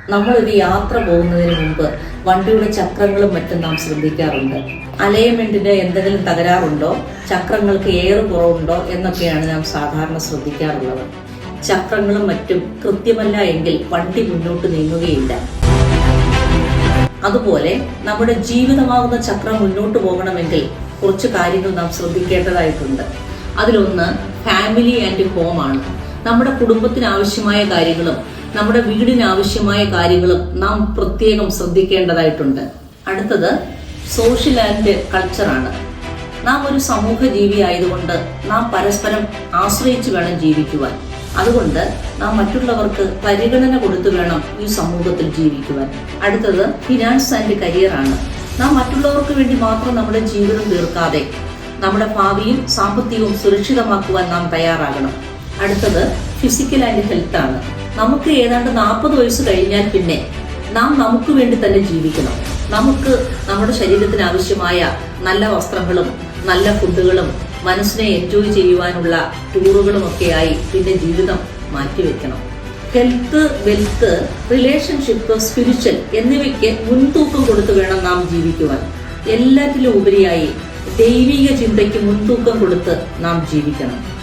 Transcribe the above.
നമ്മളൊരു യാത്ര പോകുന്നതിന് മുമ്പ് വണ്ടിയുടെ ചക്രങ്ങളും മറ്റും നാം ശ്രദ്ധിക്കാറുണ്ട്. അലൈൻമെന്റിന് എന്തെങ്കിലും തകരാറുണ്ടോ, ചക്രങ്ങൾക്ക് എയർ കുറവുണ്ടോ എന്നൊക്കെയാണ് നാം സാധാരണ ശ്രദ്ധിക്കാറുള്ളത്. ചക്രങ്ങളും മറ്റും കൃത്യമല്ല എങ്കിൽ വണ്ടി മുന്നോട്ട് നീങ്ങുകയില്ല. അതുപോലെ നമ്മുടെ ജീവിതമാകുന്ന ചക്രം മുന്നോട്ട് പോകണമെങ്കിൽ കുറച്ച് കാര്യങ്ങൾ നാം ശ്രദ്ധിക്കേണ്ടതായിട്ടുണ്ട്. അതിലൊന്ന് ഫാമിലി ആൻഡ് ഹോം ആണ്. നമ്മുടെ കുടുംബത്തിന് ആവശ്യമായ കാര്യങ്ങളും നമ്മുടെ വീടിന് ആവശ്യമായ കാര്യങ്ങളും നാം പ്രത്യേകം ശ്രദ്ധിക്കേണ്ടതായിട്ടുണ്ട്. അടുത്തത് സോഷ്യൽ ആൻഡ് കൾച്ചറാണ്. നാം ഒരു സമൂഹ ജീവി ആയതുകൊണ്ട് നാം പരസ്പരം ആശ്രയിച്ച് വേണം ജീവിക്കുവാൻ. അതുകൊണ്ട് നാം മറ്റുള്ളവർക്ക് പരിഗണന കൊടുത്തു വേണം ഈ സമൂഹത്തിൽ ജീവിക്കുവാൻ. അടുത്തത് ഫിനാൻസ് ആൻഡ് കരിയർ ആണ്. നാം മറ്റുള്ളവർക്ക് വേണ്ടി മാത്രം നമ്മുടെ ജീവിതം തീർക്കാതെ നമ്മുടെ ഭാവിയും സാമ്പത്തികവും സുരക്ഷിതമാക്കുവാൻ നാം തയ്യാറാകണം. അടുത്തത് ഫിസിക്കൽ ആൻഡ് ഹെൽത്ത് ആണ്. നമുക്ക് ഏതാണ്ട് 40 വയസ്സ് കഴിഞ്ഞാൽ പിന്നെ നാം നമുക്ക് വേണ്ടി തന്നെ ജീവിക്കണം. നമുക്ക് നമ്മുടെ ശരീരത്തിന് ആവശ്യമായ നല്ല വസ്ത്രങ്ങളും നല്ല ഫുഡുകളും മനസ്സിനെ എൻജോയ് ചെയ്യുവാനുള്ള ടൂറുകളും ഒക്കെയായി പിന്നെ ജീവിതം മാറ്റിവെക്കണം. ഹെൽത്ത്, വെൽത്ത്, റിലേഷൻഷിപ്പ്, സ്പിരിച്വൽ എന്നിവയ്ക്ക് മുൻതൂക്കം കൊടുത്ത് വേണം നാം ജീവിക്കുവാൻ. എല്ലാറ്റിലും ഉപരിയായി ദൈവിക ചിന്തയ്ക്ക് മുൻതൂക്കം കൊടുത്ത് നാം ജീവിക്കണം.